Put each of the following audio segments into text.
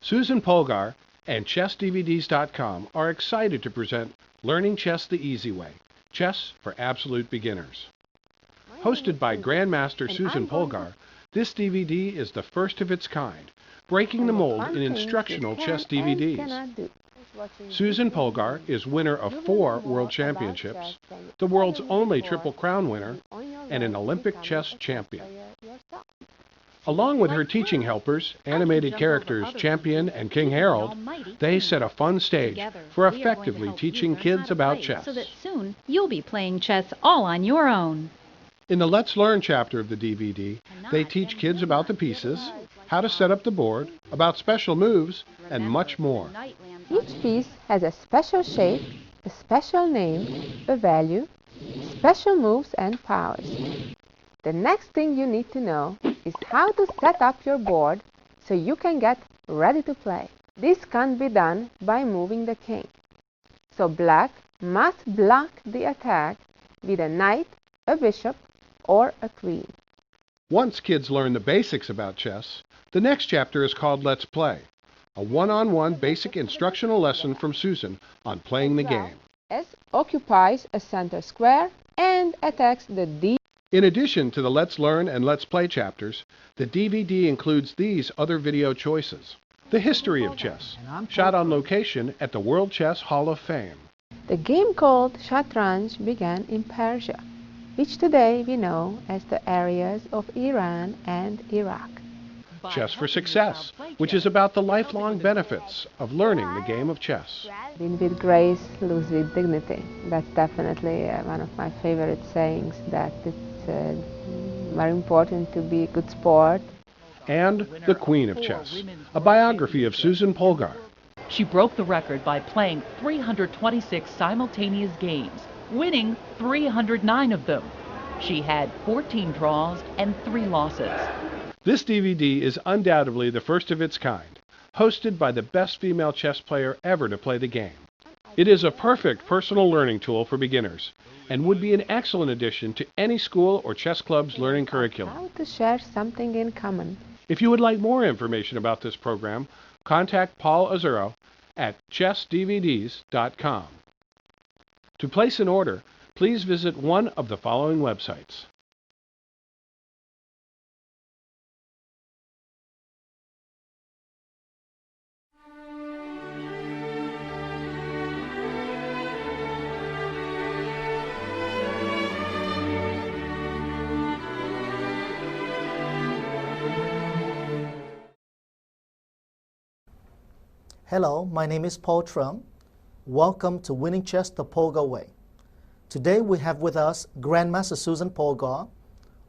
Susan Polgar and ChessDVDs.com are excited to present Learning Chess the Easy Way, Chess for Absolute Beginners. Hosted by Grandmaster Susan Polgar, this DVD is the first of its kind, breaking the mold in instructional chess DVDs. Susan Polgar is winner of 4 World Championships, the world's only Triple Crown winner, and an Olympic chess champion. Along with her teaching helpers, animated characters Champion and King Harold, they set a fun stage for effectively teaching kids about chess. So that soon you'll be playing chess all on your own. In the Let's Learn chapter of the DVD, they teach kids about the pieces, how to set up the board, about special moves, and much more. Each piece has a special shape, a special name, a value, special moves and powers. The next thing you need to know is how to set up your board so you can get ready to play. This can't be done by moving the king. So black must block the attack with a knight, a bishop, or a queen. Once kids learn the basics about chess, the next chapter is called Let's Play, a one-on-one basic instructional lesson from Susan on playing the game. S occupies a center square and attacks the D. In addition to the Let's Learn and Let's Play chapters, the DVD includes these other video choices. The history of chess, shot on location at the World Chess Hall of Fame. The game called Shatranj began in Persia, which today we know as the areas of Iran and Iraq. Chess for Success, which is about the lifelong benefits of learning the game of chess. Win with grace, lose with dignity. That's definitely one of my favorite sayings, that it's very important to be a good sport. And The Queen of Chess, a biography of Susan Polgar. She broke the record by playing 326 simultaneous games, winning 309 of them. She had 14 draws and 3 losses. This DVD is undoubtedly the first of its kind, hosted by the best female chess player ever to play the game. It is a perfect personal learning tool for beginners and would be an excellent addition to any school or chess club's learning curriculum. How to share something in common. If you would like more information about this program, contact Paul Azzurro at ChessDVDs.com. To place an order, please visit one of the following websites. Hello, my name is Paul Trum. Welcome to Winning Chess the Polgar Way. Today we have with us Grandmaster Susan Polgar,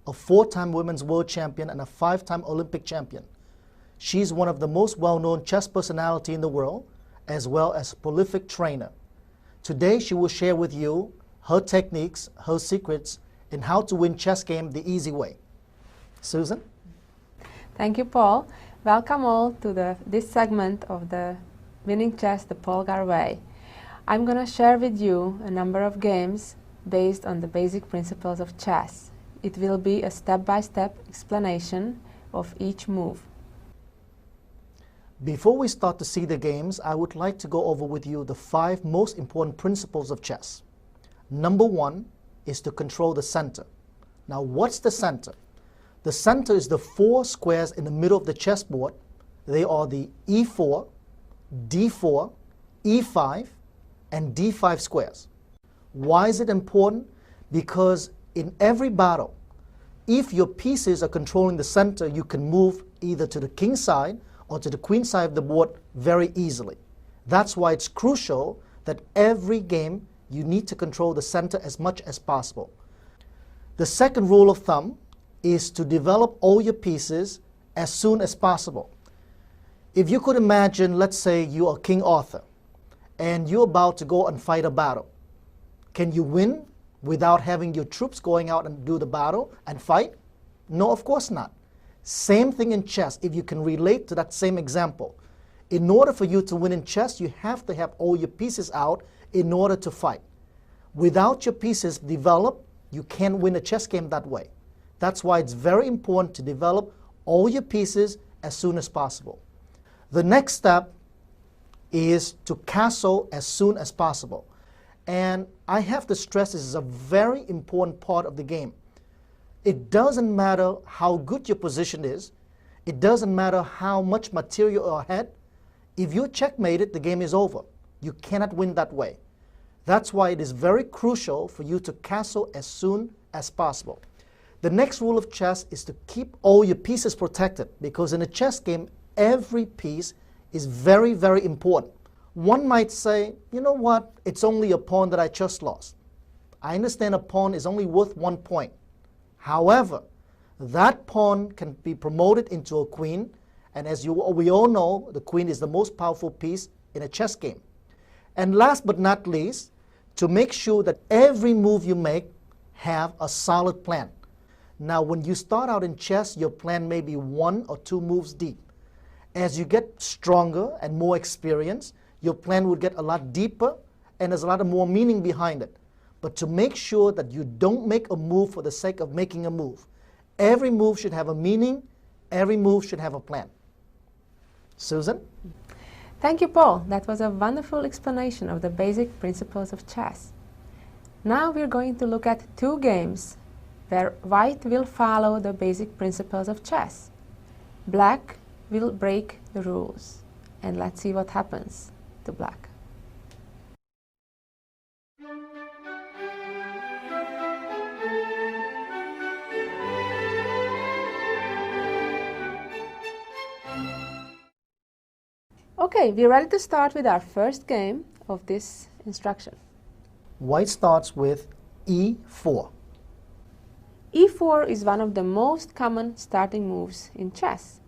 a 4-time women's world champion and a 5-time Olympic champion. She's one of the most well-known chess personality in the world, as well as a prolific trainer. Today she will share with you her techniques, her secrets, and how to win chess game the easy way. Susan? Thank you, Paul. Welcome all to this segment of the Winning Chess the Polgar Way. I'm going to share with you a number of games based on the basic principles of chess. It will be a step-by-step explanation of each move. Before we start to see the games, I would like to go over with you the 5 most important principles of chess. Number 1 is to control the center. Now, what's the center? The center is the 4 squares in the middle of the chessboard. They are the E4, D4, E5, and D5 squares. Why is it important? Because in every battle, if your pieces are controlling the center, you can move either to the king side or to the queen side of the board very easily. That's why it's crucial that every game you need to control the center as much as possible. The second rule of thumb is to develop all your pieces as soon as possible. If you could imagine, let's say you are King Arthur and you're about to go and fight a battle. Can you win without having your troops going out and do the battle and fight? No, of course not. Same thing in chess, if you can relate to that same example. In order for you to win in chess, you have to have all your pieces out in order to fight. Without your pieces developed, you can't win a chess game that way. That's why it's very important to develop all your pieces as soon as possible. The next step is to castle as soon as possible. And I have to stress this is a very important part of the game. It doesn't matter how good your position is. It doesn't matter how much material you're ahead. If you're checkmated, the game is over. You cannot win that way. That's why it is very crucial for you to castle as soon as possible. The next rule of chess is to keep all your pieces protected, because in a chess game, every piece is very, very important. One might say, you know what, it's only a pawn that I just lost. I understand a pawn is only worth 1 point. However, that pawn can be promoted into a queen, and as we all know, the queen is the most powerful piece in a chess game. And last but not least, to make sure that every move you make have a solid plan. Now, when you start out in chess, your plan may be 1 or 2 moves deep. As you get stronger and more experienced, your plan would get a lot deeper, and there's a lot of more meaning behind it. But to make sure that you don't make a move for the sake of making a move. Every move should have a meaning. Every move should have a plan. Susan? Thank you, Paul. That was a wonderful explanation of the basic principles of chess. Now we're going to look at 2 games where white will follow the basic principles of chess. Black will break the rules. And let's see what happens to black. Okay, we're ready to start with our first game of this instruction. White starts with e4. e4 is one of the most common starting moves in chess.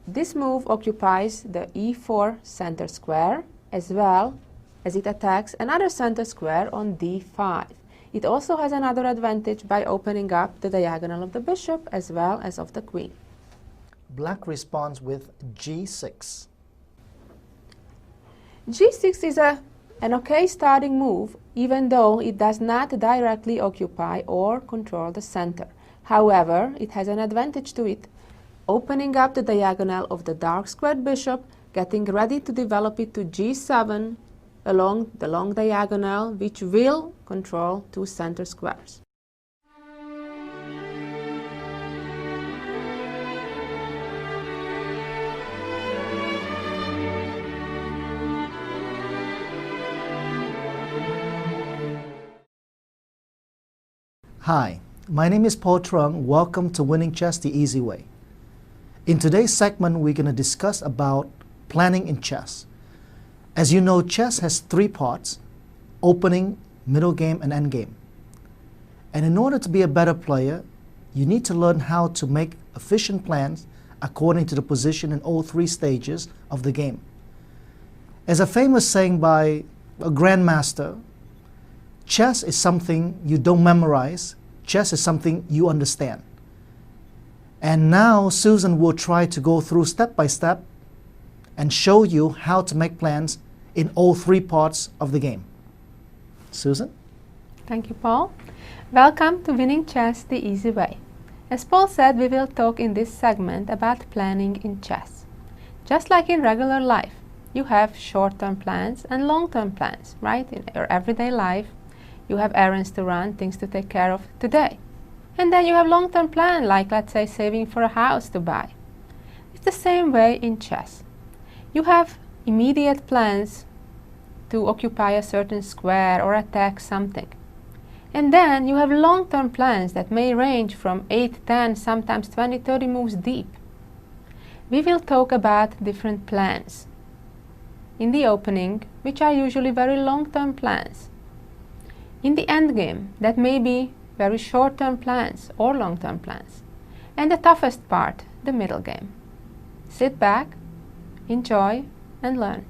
This move occupies the e4 center square, as well as it attacks another center square on d5. It also has another advantage by opening up the diagonal of the bishop as well as of the queen. Black responds with g6. g6 is an okay starting move, even though it does not directly occupy or control the center. However, it has an advantage to it, opening up the diagonal of the dark squared bishop, getting ready to develop it to g7 along the long diagonal, which will control 2 center squares. Hi, my name is Paul Trung. Welcome to Winning Chess the Easy Way. In today's segment, we're going to discuss about planning in chess. As you know, chess has 3 parts: opening, middle game, and end game. And in order to be a better player, you need to learn how to make efficient plans according to the position in all 3 stages of the game. As a famous saying by a Grandmaster, chess is something you don't memorize, chess is something you understand. And now Susan will try to go through step by step and show you how to make plans in all 3 parts of the game. Susan? Thank you, Paul. Welcome to Winning Chess the Easy Way. As Paul said, we will talk in this segment about planning in chess. Just like in regular life, you have short-term plans and long-term plans, right? In your everyday life, you have errands to run, things to take care of today. And then you have long-term plan, like let's say saving for a house to buy. It's the same way in chess. You have immediate plans to occupy a certain square or attack something. And then you have long-term plans that may range from 8, 10, sometimes 20, 30 moves deep. We will talk about different plans in the opening, which are usually very long-term plans. In the endgame, that may be very short-term plans or long-term plans. And the toughest part, the middle game. Sit back, enjoy, and learn.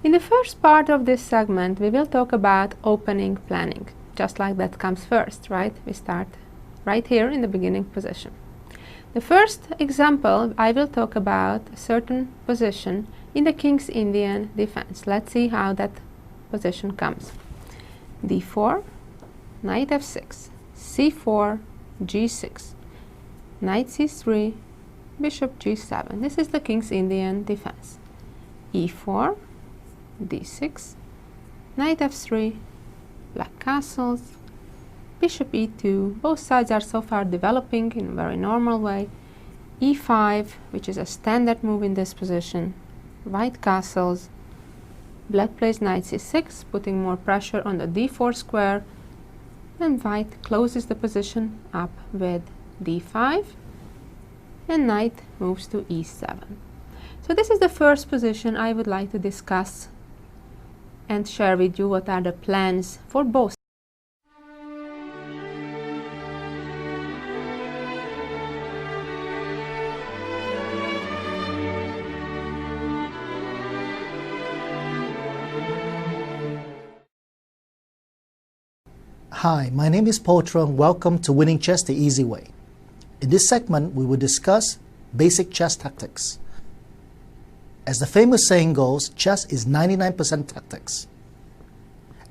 In the first part of this segment, we will talk about opening planning. Just like that comes first, right? We start right here in the beginning position. The first example, I will talk about a certain position in the King's Indian defense. Let's see how that position comes. d4, knight f6, c4, g6, knight c3, bishop g7. This is the King's Indian defense. e4, d6, knight f3, black castles, bishop e2. Both sides are so far developing in a very normal way. e5, which is a standard move in this position, white castles, black plays knight c6, putting more pressure on the d4 square, and white closes the position up with d5, and knight moves to e7. So this is the first position I would like to discuss and share with you what are the plans for both. Hi, my name is Potra and welcome to Winning Chess the Easy Way. In this segment, we will discuss basic chess tactics. As the famous saying goes, chess is 99% tactics.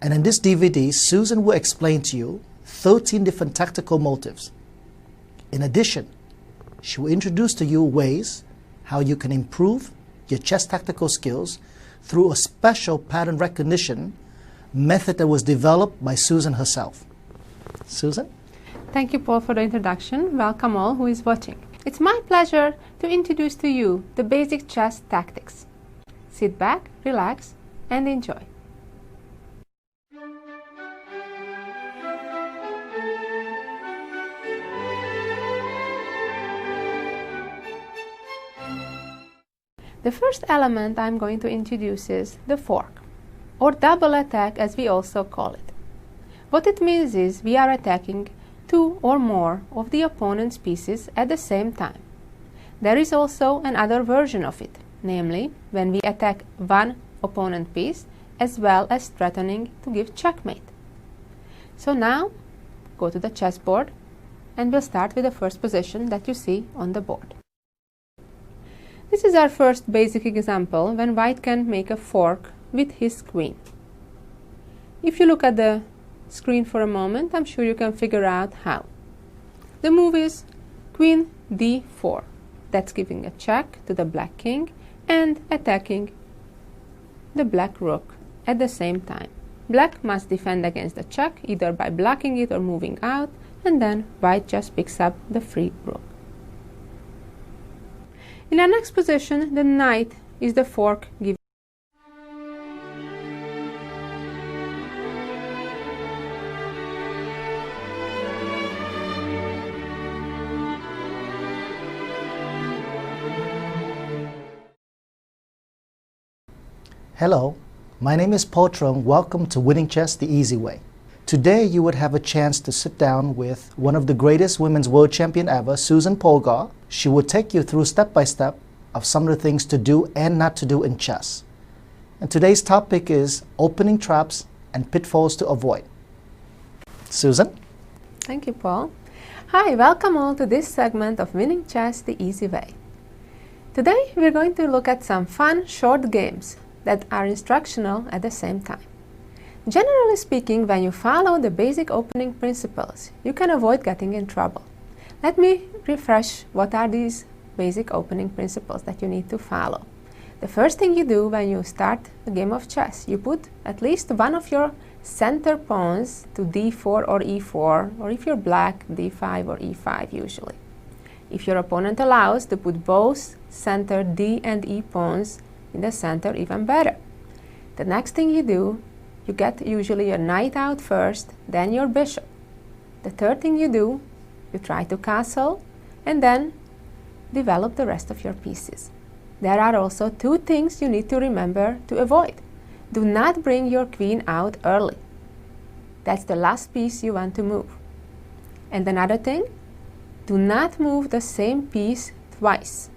And in this DVD, Susan will explain to you 13 different tactical motives. In addition, she will introduce to you ways how you can improve your chess tactical skills through a special pattern recognition method that was developed by Susan herself. Susan? Thank you, Paul, for the introduction. Welcome all who is watching. It's my pleasure to introduce to you the basic chess tactics. Sit back, relax, and enjoy. The first element I'm going to introduce is the fork, or double attack as we also call it. What it means is we are attacking two or more of the opponent's pieces at the same time. There is also another version of it, namely when we attack one opponent piece as well as threatening to give checkmate. So now go to the chessboard and we'll start with the first position that you see on the board. This is our first basic example when white can make a fork with his queen. If you look at the screen for a moment, I'm sure you can figure out how. The move is queen d4. That's giving a check to the black king and attacking the black rook at the same time. Black must defend against the check either by blocking it or moving out, and then white just picks up the free rook. In our next position, the knight is the fork giving. Hello, my name is Potra and welcome to Winning Chess the Easy Way. Today you would have a chance to sit down with one of the greatest women's world champion ever, Susan Polgar. She will take you through step by step of some of the things to do and not to do in chess. And today's topic is opening traps and pitfalls to avoid. Susan? Thank you, Paul. Hi, welcome all to this segment of Winning Chess the Easy Way. Today we're going to look at some fun short games that are instructional at the same time. Generally speaking, when you follow the basic opening principles, you can avoid getting in trouble. Let me refresh what are these basic opening principles that you need to follow. The first thing you do when you start a game of chess, you put at least one of your center pawns to d4 or e4, or if you're black, d5 or e5 usually. If your opponent allows to put both center d and e pawns in the center, even better. The next thing you do, you get usually your knight out first, then your bishop. The third thing you do, you try to castle and then develop the rest of your pieces. There are also two things you need to remember to avoid. Do not bring your queen out early. That's the last piece you want to move. And another thing, do not move the same piece twice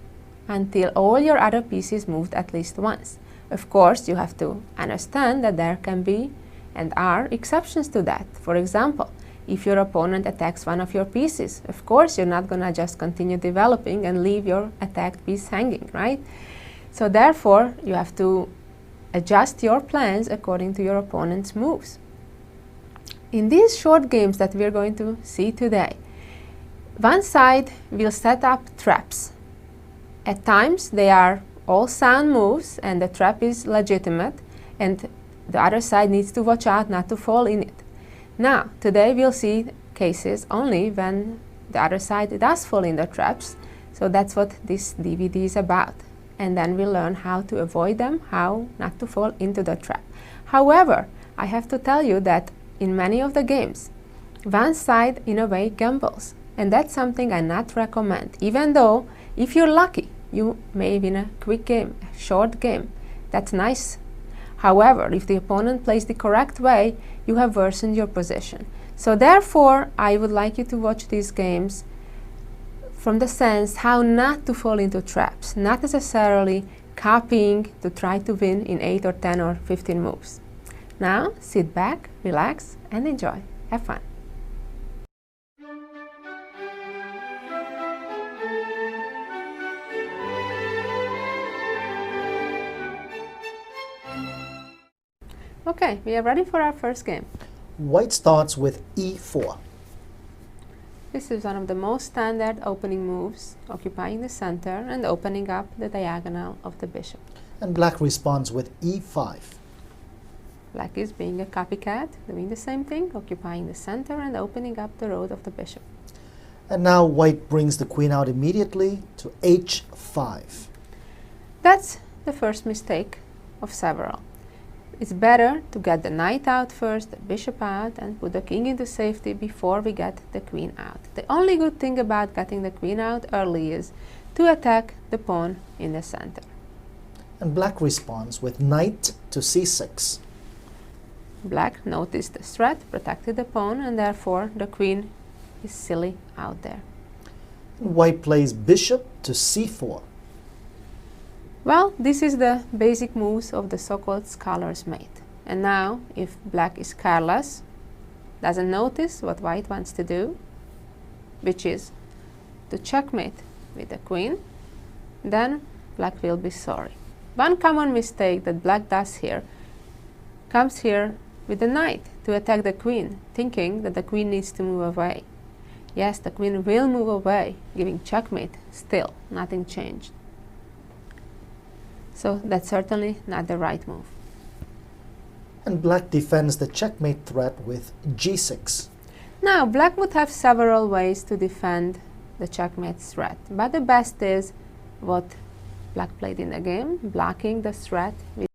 until all your other pieces moved at least once. Of course, you have to understand that there can be and are exceptions to that. For example, if your opponent attacks one of your pieces, of course you're not going to just continue developing and leave your attacked piece hanging, right? So therefore, you have to adjust your plans according to your opponent's moves. In these short games that we're going to see today, one side will set up traps. At times they are all sound moves and the trap is legitimate, and the other side needs to watch out not to fall in it. Now, today we'll see cases only when the other side does fall in the traps, so that's what this DVD is about. And then we'll learn how to avoid them, how not to fall into the trap. However, I have to tell you that in many of the games, one side in a way gambles, and that's something I not recommend, even though if you're lucky, you may win a quick game, a short game. That's nice. However, if the opponent plays the correct way, you have worsened your position. So therefore, I would like you to watch these games from the sense how not to fall into traps, not necessarily copying to try to win in 8 or 10 or 15 moves. Now, sit back, relax, and enjoy. Have fun. Okay, we are ready for our first game. White starts with e4. This is one of the most standard opening moves, occupying the center and opening up the diagonal of the bishop. And black responds with e5. Black is being a copycat, doing the same thing, occupying the center and opening up the road of the bishop. And now white brings the queen out immediately to h5. That's the first mistake of several. It's better to get the knight out first, the bishop out, and put the king into safety before we get the queen out. The only good thing about getting the queen out early is to attack the pawn in the center. And black responds with knight to c6. Black noticed the threat, protected the pawn, and therefore the queen is silly out there. White plays bishop to c4. Well, this is the basic moves of the so-called scholar's mate. And now, if black is careless, doesn't notice what white wants to do, which is to checkmate with the queen, then black will be sorry. One common mistake that black does here comes here with the knight to attack the queen, thinking that the queen needs to move away. Yes, the queen will move away, giving checkmate. Still, nothing changed. So that's certainly not the right move. And black defends the checkmate threat with g6. Now, black would have several ways to defend the checkmate threat, but the best is what black played in the game, blocking the threat with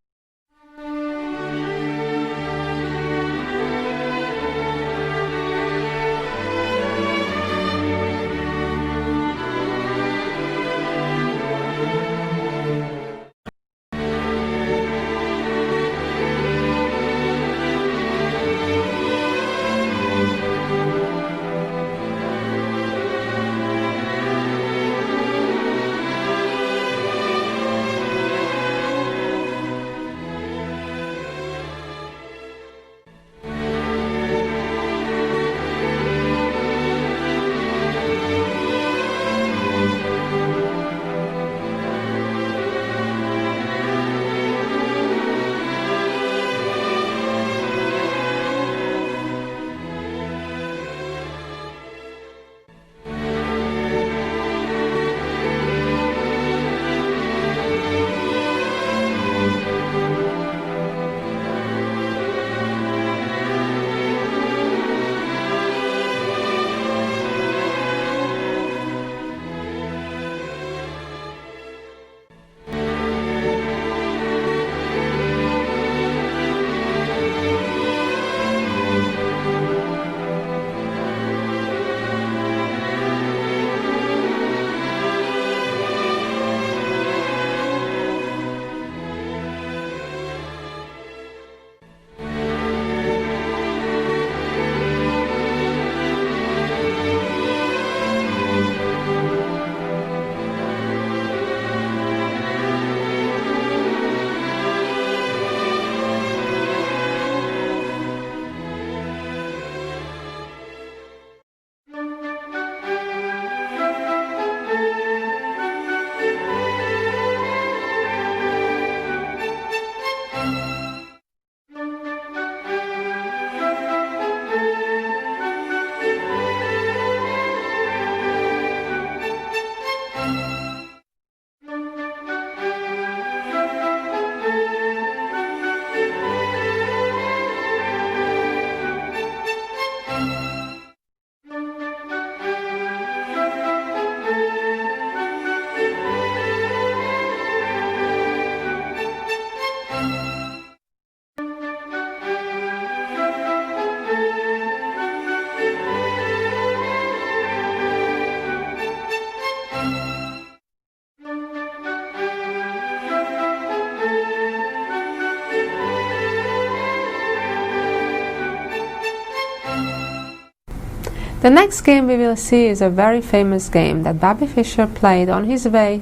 The next game we will see is a very famous game that Bobby Fischer played on his way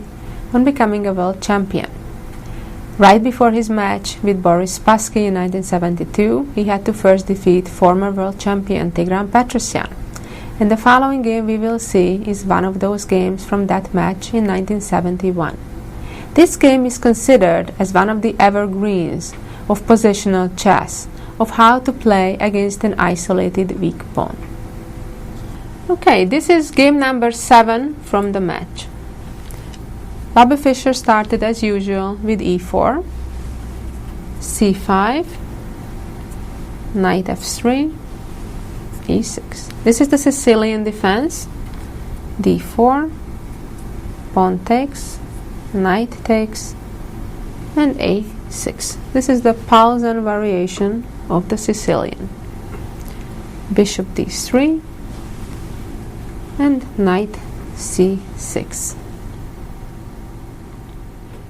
on becoming a world champion. Right before his match with Boris Spassky in 1972, he had to first defeat former world champion Tigran Petrosian. And the following game we will see is one of those games from that match in 1971. This game is considered as one of the evergreens of positional chess, of how to play against an isolated weak pawn. Okay, this is game number 7 from the match. Bobby Fischer started as usual with e4, c5, knight f3, e6. This is the Sicilian defense. d4, pawn takes, knight takes, and a6. This is the Polgar variation of the Sicilian. Bishop d3 and knight c6.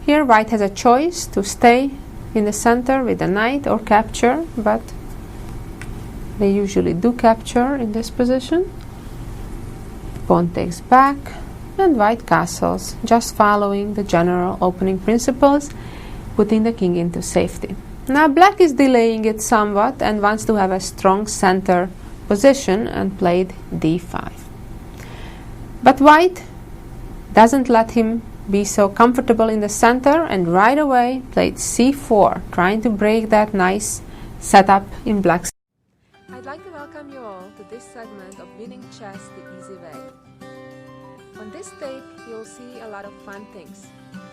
Here white has a choice to stay in the center with the knight or capture, but they usually do capture in this position. Pawn takes back and white castles, just following the general opening principles, putting the king into safety. Now black is delaying it somewhat and wants to have a strong center position and played d5. But white doesn't let him be so comfortable in the center and right away played c4, trying to break that nice setup in black's. I'd like to welcome you all to this segment of Winning Chess the Easy Way. On this tape you'll see a lot of fun things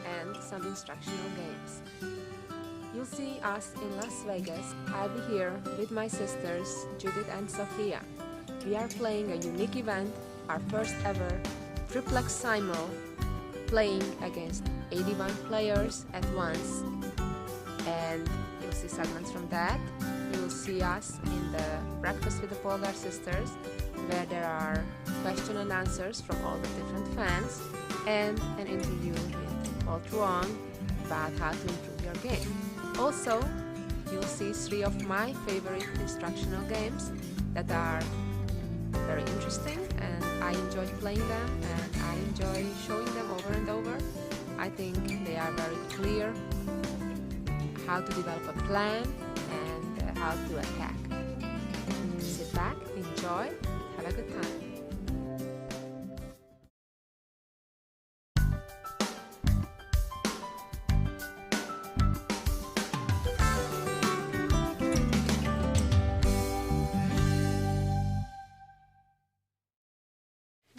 and some instructional games. You'll see us in Las Vegas. I'll be here with my sisters Judith and Sophia. We are playing a unique event, our first ever triplex simul, playing against 81 players at once, and you'll see segments from that. You'll see us in the Breakfast with the Polgar Sisters, where there are question and answers from all the different fans, and an interview with Paul Truong about how to improve your game. Also, you'll see 3 of my favorite instructional games that are very interesting, and I enjoy playing them and I enjoy showing them over and over. I think they are very clear how to develop a plan and how to attack. Sit back, enjoy, have a good time.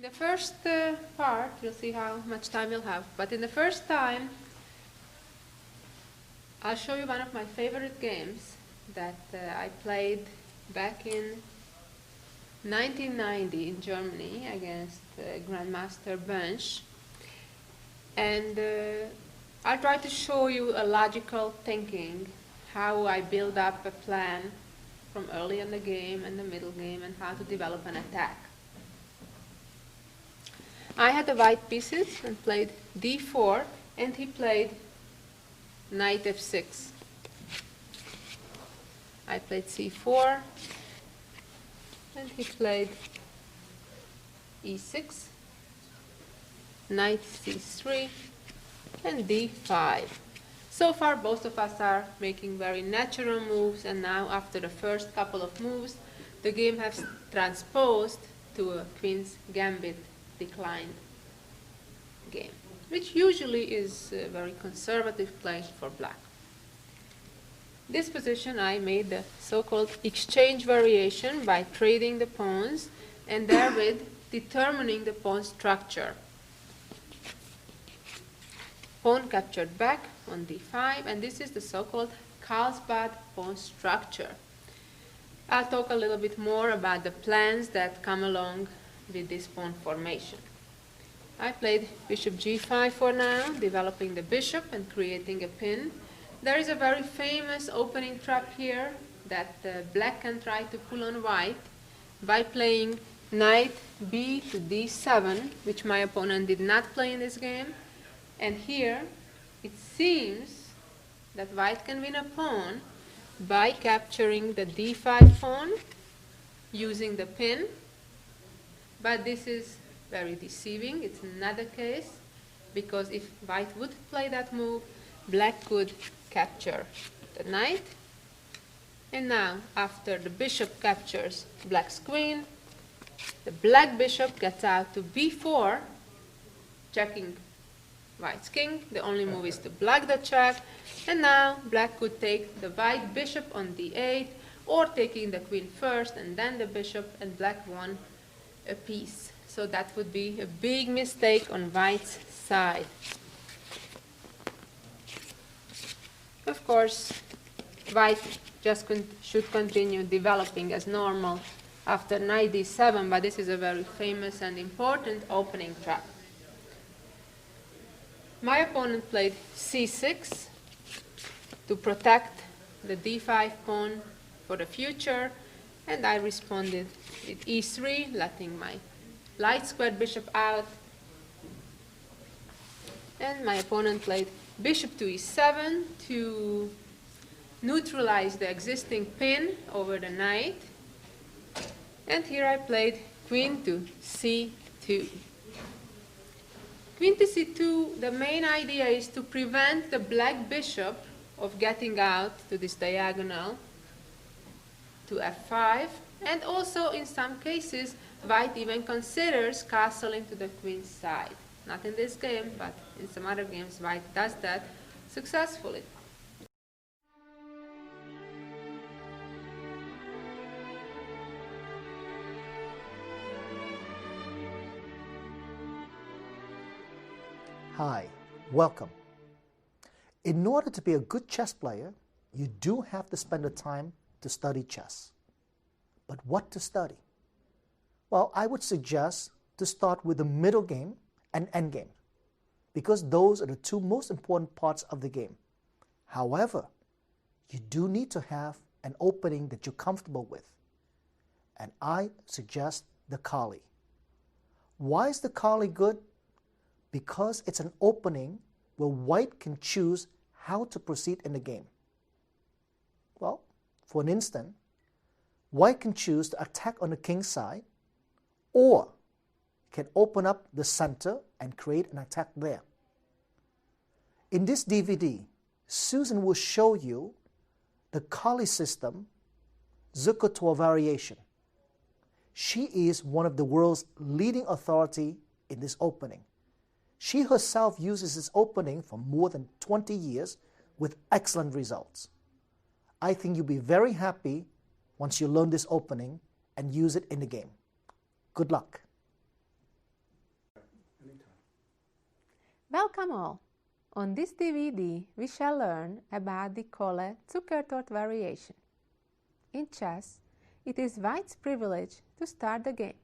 The first part, you'll see how much time we'll have, but in the first time I'll show you one of my favorite games that I played back in 1990 in Germany against Grandmaster Bench, and I'll try to show you a logical thinking, how I build up a plan from early in the game and the middle game, and how to develop an attack. I had the white pieces and played d4, and he played knight f6. I played c4, and he played e6, knight c3, and d5. So far both of us are making very natural moves, and now after the first couple of moves the game has transposed to a Queen's Gambit declined game, which usually is a very conservative play for black. This position I made the so-called exchange variation by trading the pawns and therewith determining the pawn structure. Pawn captured back on d5, and this is the so-called Carlsbad pawn structure. I'll talk a little bit more about the plans that come along with this pawn formation. I played bishop g5 for now, developing the bishop and creating a pin. There is a very famous opening trap here that black can try to pull on white by playing knight b to d7, which my opponent did not play in this game. And here it seems that white can win a pawn by capturing the d5 pawn using the pin But this is very deceiving. It's not the case, because if white would play that move, black could capture the knight. And now, after the bishop captures black's queen, the black bishop gets out to b4, checking white's king. The only move is to block the check. And now black could take the white bishop on d8, or taking the queen first and then the bishop, and black won a piece. So that would be a big mistake on white's side. Of course, white just should continue developing as normal after knight d7, but this is a very famous and important opening trap. My opponent played c6 to protect the d5 pawn for the future, and I responded with e3, letting my light squared bishop out. And my opponent played bishop to e7 to neutralize the existing pin over the knight. And here I played queen to c2. Queen to c2, the main idea is to prevent the black bishop of getting out to this diagonal to f5, and also in some cases white even considers castling to the queen's side. Not in this game, but in some other games white does that successfully. Hi, welcome. In order to be a good chess player, you do have to spend the time to study chess. But what to study? Well, I would suggest to start with the middle game and endgame, because those are the two most important parts of the game. However, you do need to have an opening that you're comfortable with. And I suggest the Kali. Why is the Kali good? Because it's an opening where white can choose how to proceed in the game. Well, for an instant, white can choose to attack on the king's side, or can open up the center and create an attack there. In this DVD, Susan will show you the Kali system, Zuccotor variation. She is one of the world's leading authority in this opening. She herself uses this opening for more than 20 years with excellent results. I think you'll be very happy once you learn this opening and use it in the game. Good luck. Welcome all. On this DVD, we shall learn about the Zuccotor variation. In chess, it is white's privilege to start the game.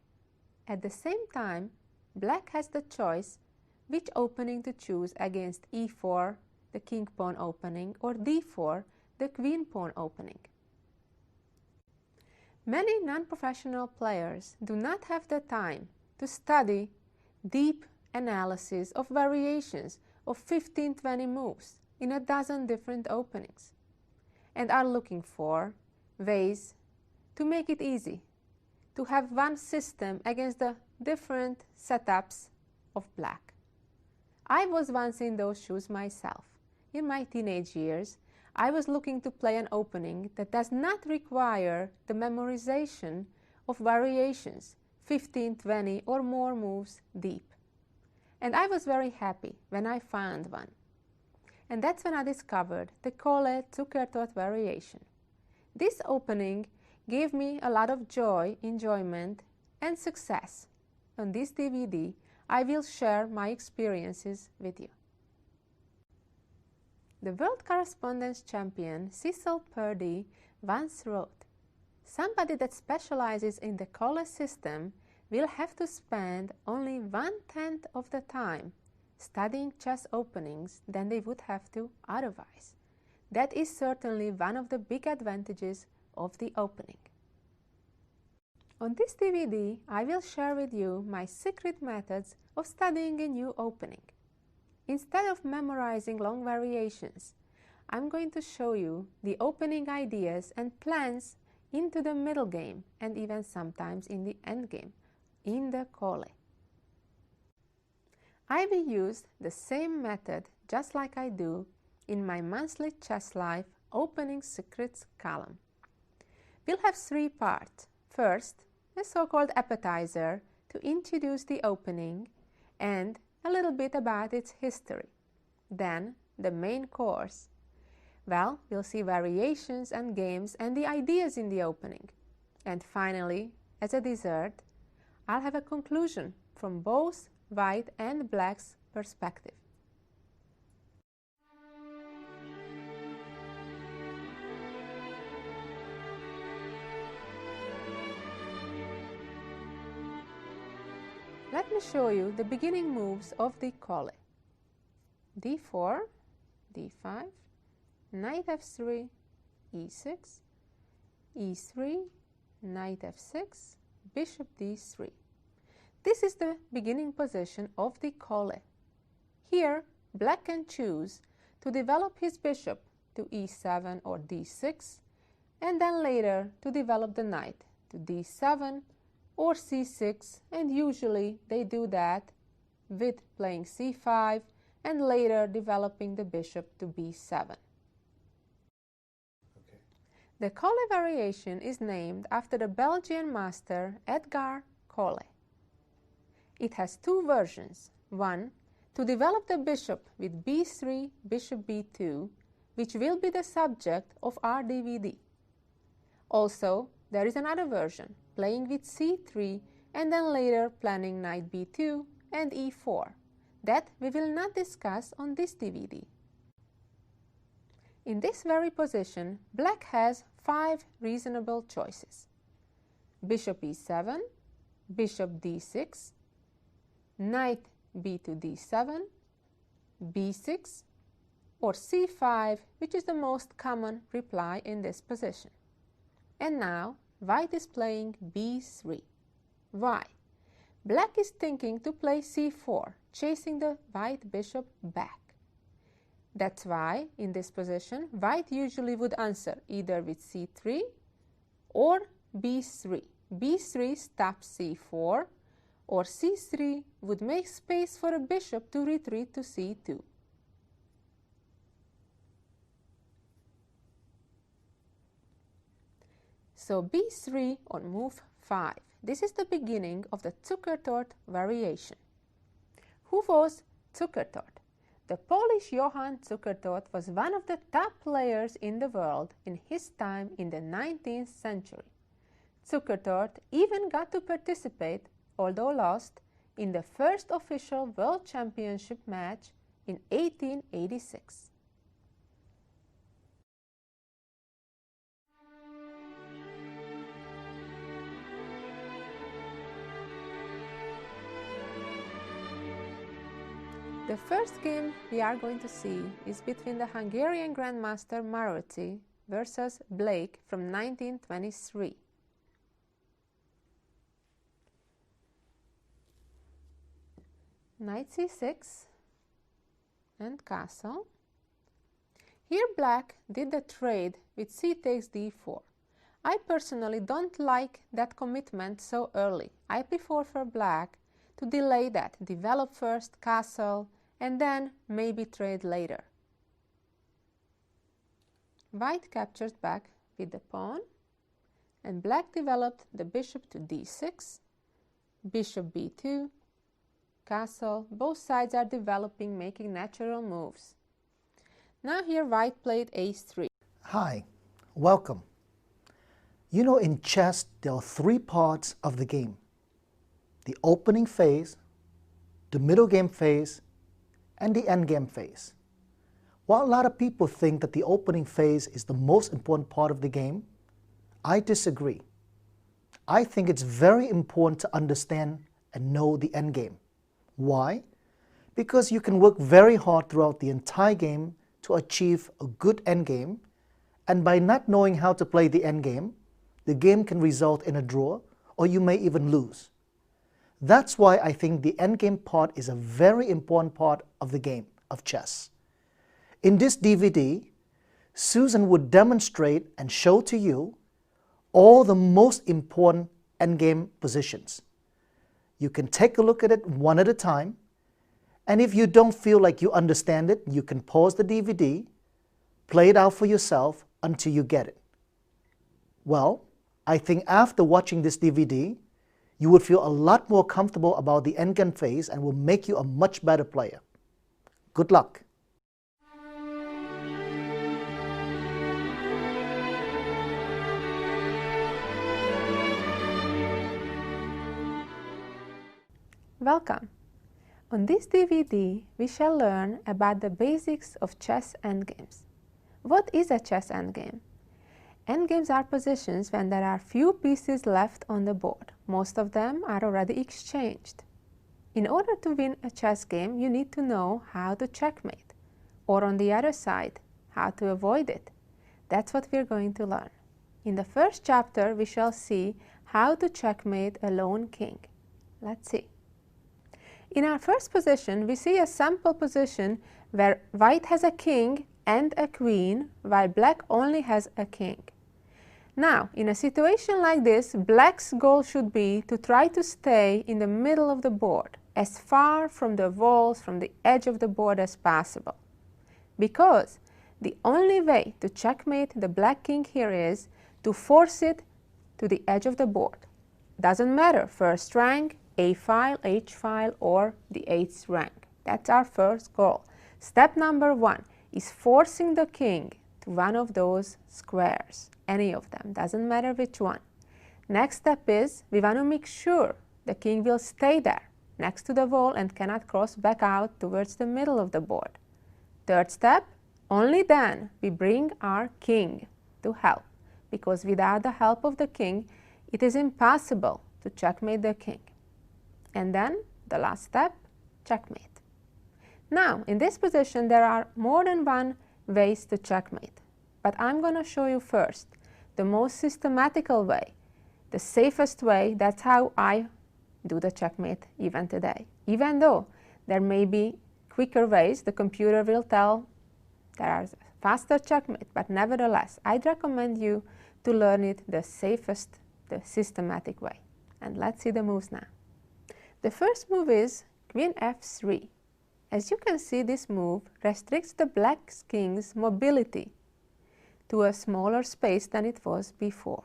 At the same time, black has the choice which opening to choose against e4, the king pawn opening, or d4, the queen pawn opening. Many non-professional players do not have the time to study deep analysis of variations of 15-20 moves in a dozen different openings, and are looking for ways to make it easy, to have one system against the different setups of black. I was once in those shoes myself. In my teenage years, I was looking to play an opening that does not require the memorization of variations, 15, 20 or more moves deep. And I was very happy when I found one. And that's when I discovered the Zuccotor variation. This opening gave me a lot of joy, enjoyment, and success. On this DVD, I will share my experiences with you. The world correspondence champion Cecil Purdy once wrote, "Somebody that specializes in the Cole system will have to spend only 1/10 of the time studying chess openings than they would have to otherwise. That is certainly one of the big advantages of the opening." On this DVD, I will share with you my secret methods of studying a new opening. Instead of memorizing long variations, I'm going to show you the opening ideas and plans into the middle game and even sometimes in the end game in the cole. I will use the same method just like I do in my monthly Chess Life opening secrets column. We'll have three parts. First, a so-called appetizer to introduce the opening and a little bit about its history. Then, the main course. Well, we'll see variations and games and the ideas in the opening. And finally, as a dessert, I'll have a conclusion from both white and black's perspective. Let me show you the beginning moves of the cole. d4, d5, knight f3, e6, e3, knight f6, bishop d3. This is the beginning position of the cole. Here, black can choose to develop his bishop to e7 or d6, and then later to develop the knight to d7 or c6, and usually they do that with playing c5 and later developing the bishop to b7. The cole variation is named after the Belgian master Edgar Cole. It has two versions. One, to develop the bishop with b3, bishop b2, which will be the subject of our DVD. Also, there is another version, playing with c3 and then later planning knight b2 and e4. That we will not discuss on this DVD. In this very position, black has 5 reasonable choices. Bishop e7, bishop d6, knight b2 d7, b6, or c5, which is the most common reply in this position. And now, white is playing b3. Why? Black is thinking to play c4, chasing the white bishop back. That's why, in this position, white usually would answer either with c3 or b3. b3 stops c4, or c3 would make space for a bishop to retreat to c2. So b3 on move 5. This is the beginning of the Zukertort variation. Who was Zukertort? The Polish Johann Zukertort was one of the top players in the world in his time in the 19th century. Zukertort even got to participate, although lost, in the first official World Championship match in 1886. The first game we are going to see is between the Hungarian Grandmaster Maroczy versus Blake from 1923. Knight c6 and castle. Here black did the trade with c takes d4. I personally don't like that commitment so early. I prefer for black to delay that, develop first castle, and then maybe trade later. White captures back with the pawn, and black developed the bishop to d6, bishop b2, castle. Both sides are developing, making natural moves. Now here white played a3. Hi, welcome. You know, in chess there are 3 parts of the game: the opening phase, the middle game phase, and the endgame phase. While a lot of people think that the opening phase is the most important part of the game, I disagree. I think it's very important to understand and know the endgame. Why? Because you can work very hard throughout the entire game to achieve a good endgame, and by not knowing how to play the endgame, the game can result in a draw, or you may even lose. That's why I think the endgame part is a very important part of the game of chess. In this DVD, Susan would demonstrate and show to you all the most important endgame positions. You can take a look at it one at a time, and if you don't feel like you understand it, you can pause the DVD, play it out for yourself until you get it. Well, I think after watching this DVD, you would feel a lot more comfortable about the endgame phase and will make you a much better player. Good luck! Welcome! On this DVD, we shall learn about the basics of chess endgames. What is a chess endgame? Endgames are positions when there are few pieces left on the board. Most of them are already exchanged. In order to win a chess game, you need to know how to checkmate, or on the other side, how to avoid it. That's what we're going to learn. In the first chapter, we shall see how to checkmate a lone king. Let's see. In our first position, we see a sample position where white has a king and a queen, while black only has a king. Now, in a situation like this, black's goal should be to try to stay in the middle of the board, as far from the walls, from the edge of the board as possible. Because the only way to checkmate the black king here is to force it to the edge of the board. Doesn't matter, first rank, A file, H file, or the 8th rank. That's our first goal. Step number 1 is forcing the king to one of those squares, any of them, doesn't matter which one. Next step is we want to make sure the king will stay there, next to the wall, and cannot cross back out towards the middle of the board. Third step, only then we bring our king to help, because without the help of the king, it is impossible to checkmate the king. And then the last step, checkmate. Now, in this position, there are more than one ways to checkmate. But I'm going to show you first the most systematical way, the safest way. That's how I do the checkmate even today. Even though there may be quicker ways, the computer will tell there are faster checkmate, but nevertheless, I'd recommend you to learn it the safest, the systematic way. And let's see the moves now. The first move is Queen F3. As you can see, this move restricts the black king's mobility to a smaller space than it was before.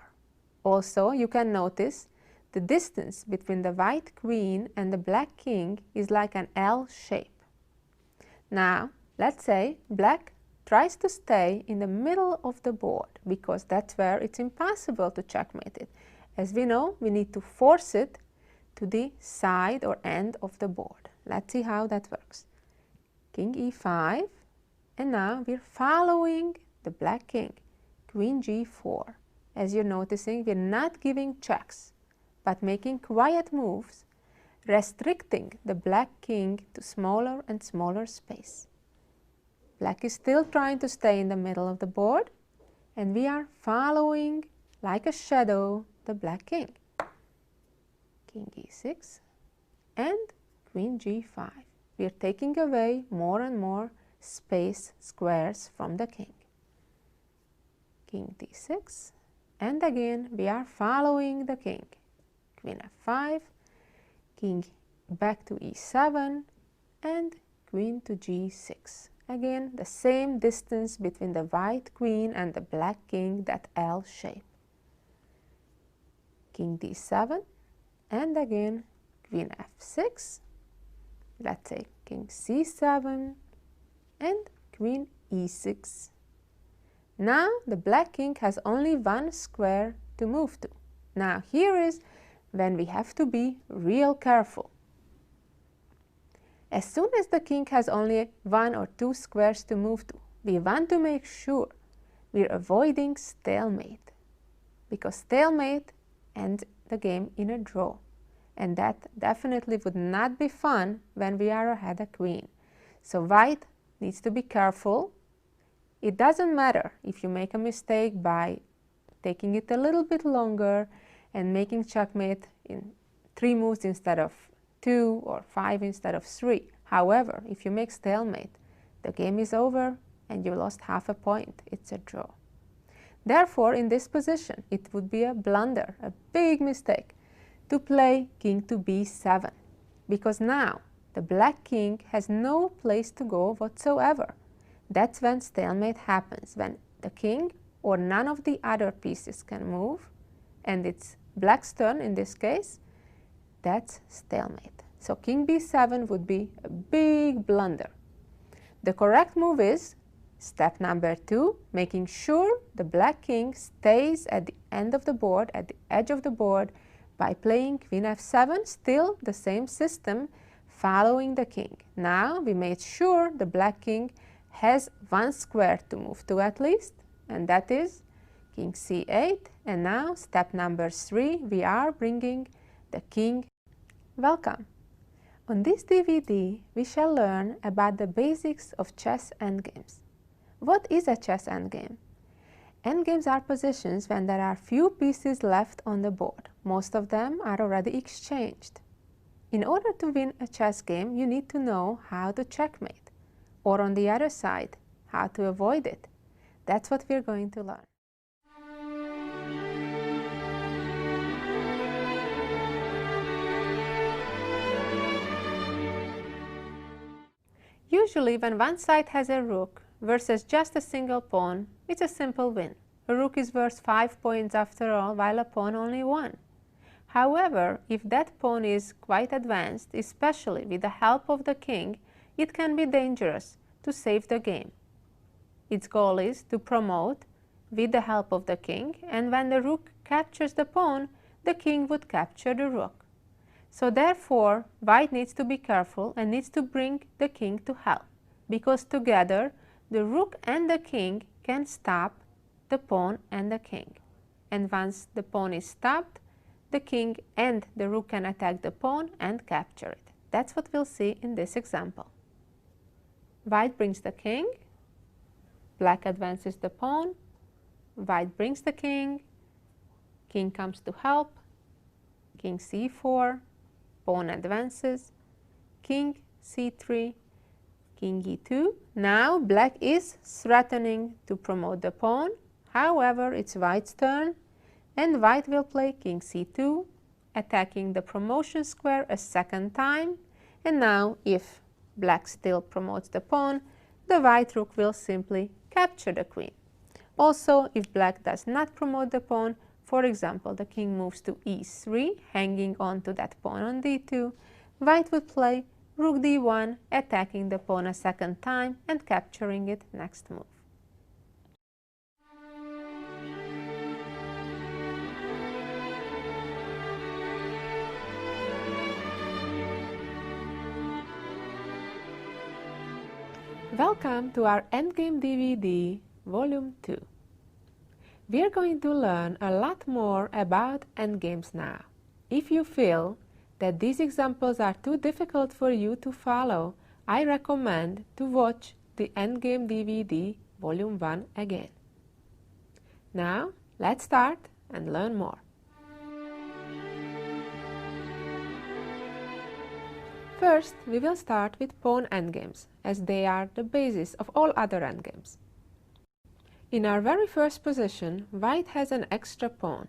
Also, you can notice the distance between the white queen and the black king is like an L shape. Now, let's say black tries to stay in the middle of the board, because that's where it's impossible to checkmate it. As we know, we need to force it to the side or end of the board. Let's see how that works. King E5, and now we're following the black king. Queen G4. As you're noticing, we're not giving checks, but making quiet moves, restricting the black king to smaller and smaller space. Black is still trying to stay in the middle of the board, and we are following, like a shadow, the black king. King E6 and Queen G5. We are taking away more and more space, squares from the king. King D6, and again we are following the king. Queen F5, king back to E7, and queen to G6. Again, the same distance between the white queen and the black king, that L shape. King D7, and again Queen F6, let's say King C7, and Queen E6. Now the black king has only one square to move to. Now here is when we have to be real careful. As soon as the king has only 1 or 2 squares to move to, we want to make sure we're avoiding stalemate, because stalemate ends the game in a draw, and that definitely would not be fun when we are ahead a queen. So white needs to be careful. It doesn't matter if you make a mistake by taking it a little bit longer and making checkmate in 3 moves instead of 2 or 5 instead of 3. However, if you make stalemate, the game is over and you lost half a point. It's a draw. Therefore, in this position, it would be a blunder, a big mistake, to play king to b7, because now the black king has no place to go whatsoever. That's when stalemate happens, when the king or none of the other pieces can move, and it's black's turn in this case. That's stalemate. So king b7 would be a big blunder. The correct move is step number 2, making sure the black king stays at the end of the board, at the edge of the board, by playing queen f7, still the same system, following the king. Now we made sure the black king has one square to move to at least, and that is king c8. And now step number 3, we are bringing the king. Welcome! On this DVD we shall learn about the basics of chess endgames. What is a chess endgame? Endgames are positions when there are few pieces left on the board. Most of them are already exchanged. In order to win a chess game, you need to know how to checkmate, or on the other side, how to avoid it. That's what we're going to learn. Usually when one side has a rook versus just a single pawn, it's a simple win. A rook is worth 5 points after all, while a pawn only 1. However, if that pawn is quite advanced, especially with the help of the king, it can be dangerous to save the game. Its goal is to promote with the help of the king, and when the rook captures the pawn, the king would capture the rook. So therefore, white needs to be careful and needs to bring the king to help, because together the rook and the king can stop the pawn and the king. And once the pawn is stopped, the king and the rook can attack the pawn and capture it. That's what we'll see in this example. White brings the king, black advances the pawn, white brings the king comes to help, king c4, pawn advances, king c3, king e2. Now black is threatening to promote the pawn. However, it's white's turn, and white will play king c2, attacking the promotion square a second time. And now, if black still promotes the pawn, the white rook will simply capture the queen. Also, if black does not promote the pawn, for example, the king moves to e3, hanging on to that pawn on d2, white would play rook d1, attacking the pawn a second time and capturing it next move. Welcome to our Endgame DVD, Volume 2. We are going to learn a lot more about endgames now. If you feel that these examples are too difficult for you to follow, I recommend to watch the Endgame DVD, Volume 1 again. Now, let's start and learn more. First, we will start with pawn endgames, as they are the basis of all other endgames. In our very first position, white has an extra pawn,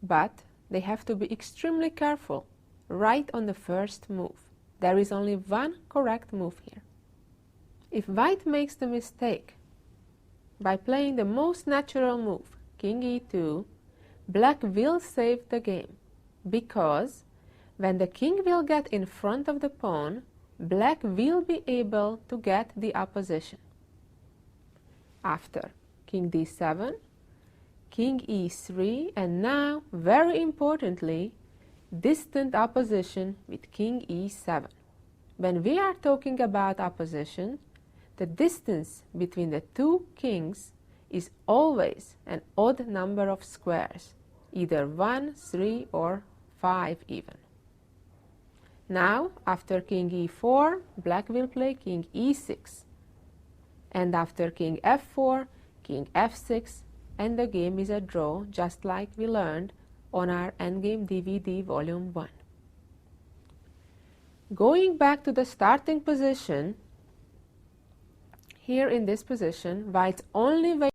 but they have to be extremely careful right on the first move. There is only one correct move here. If white makes the mistake by playing the most natural move, king e2, black will save the game, because when the king will get in front of the pawn, black will be able to get the opposition. After king d7, king e3, and now, very importantly, distant opposition with king e7. When we are talking about opposition, the distance between the two kings is always an odd number of squares, either 1, 3, or 5 even. Now, after king e4, black will play king e6. And after king f4, king f6, and the game is a draw, just like we learned on our Endgame DVD Volume 1. Going back to the starting position, here in this position, white's only way.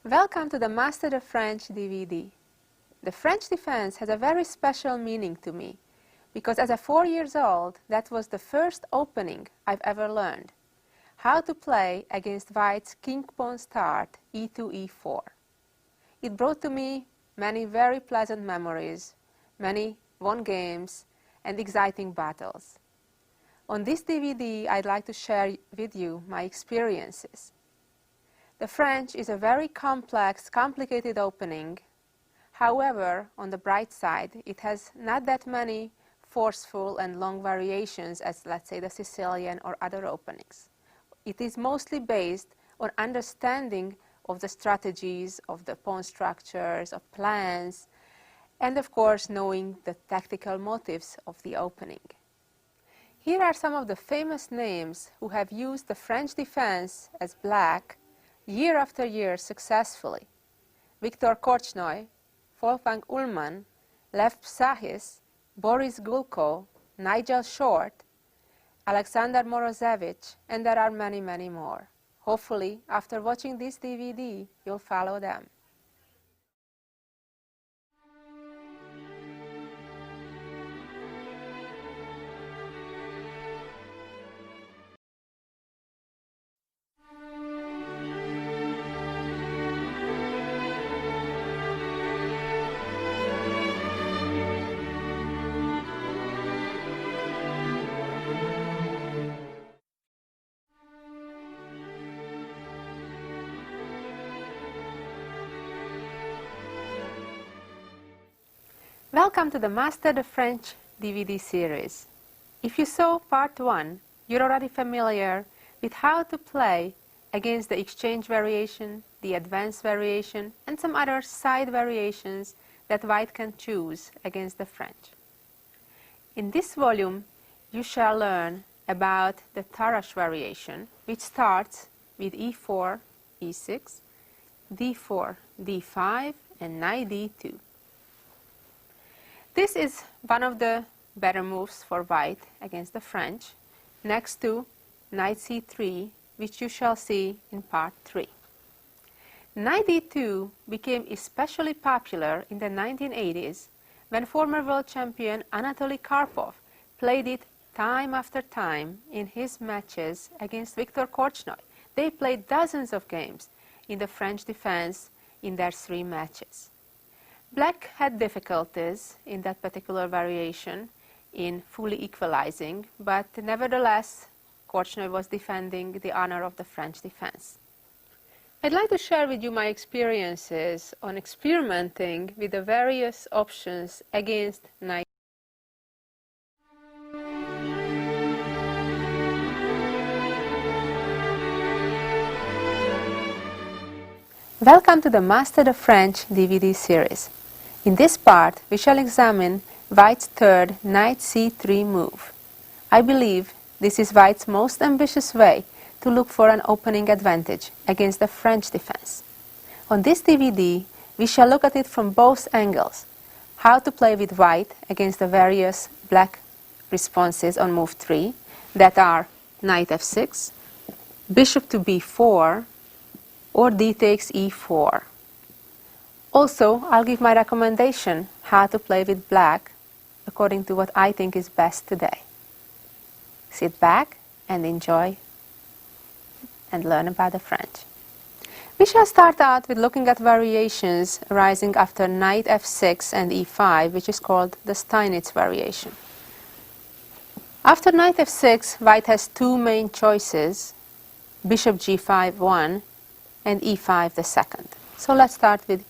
Welcome to the Master the French DVD. The French defense has a very special meaning to me, because as a 4 years old, that was the first opening I've ever learned. How to play against White's king-pawn start, e2, e4. It brought to me many very pleasant memories, many won games, and exciting battles. On this DVD, I'd like to share with you my experiences. The French is a very complex, complicated opening. However, on the bright side, it has not that many forceful and long variations as, let's say, the Sicilian or other openings. It is mostly based on understanding of the strategies, of the pawn structures, of plans, and of course knowing the tactical motives of the opening. Here are some of the famous names who have used the French defense as black year after year successfully. Viktor Korchnoi, Wolfgang Ullmann, Lev Psachis, Boris Gulko, Nigel Short, Alexander Morozevich, and there are many, many more. Hopefully, after watching this DVD, you'll follow them. Welcome to the Master the French DVD series. If you saw part 1, you're already familiar with how to play against the exchange variation, the advance variation, and some other side variations that White can choose against the French. In this volume, you shall learn about the Tarrasch variation, which starts with e4, e6, d4, d5, and knight d2. This is one of the better moves for White against the French, next to knight c3, which you shall see in part 3. Knight d2 became especially popular in the 1980s when former world champion Anatoly Karpov played it time after time in his matches against Viktor Korchnoi. They played dozens of games in the French defense in their 3 matches. Black had difficulties in that particular variation in fully equalizing, but nevertheless, Korchnoi was defending the honor of the French defense. I'd like to share with you my experiences on experimenting with the various options against knight. Welcome to the Master the French DVD series. In this part, we shall examine White's third knight c3 move. I believe this is White's most ambitious way to look for an opening advantage against the French defense. On this DVD, we shall look at it from both angles, how to play with White against the various black responses on move 3, that are knight f6, bishop to b4, or d takes e4. Also, I'll give my recommendation how to play with black according to what I think is best today. Sit back and enjoy and learn about the French. We shall start out with looking at variations arising after knight f6 and e5, which is called the Steinitz variation. After knight f6, White has 2 main choices, bishop g5 one and e5 the second. So let's start with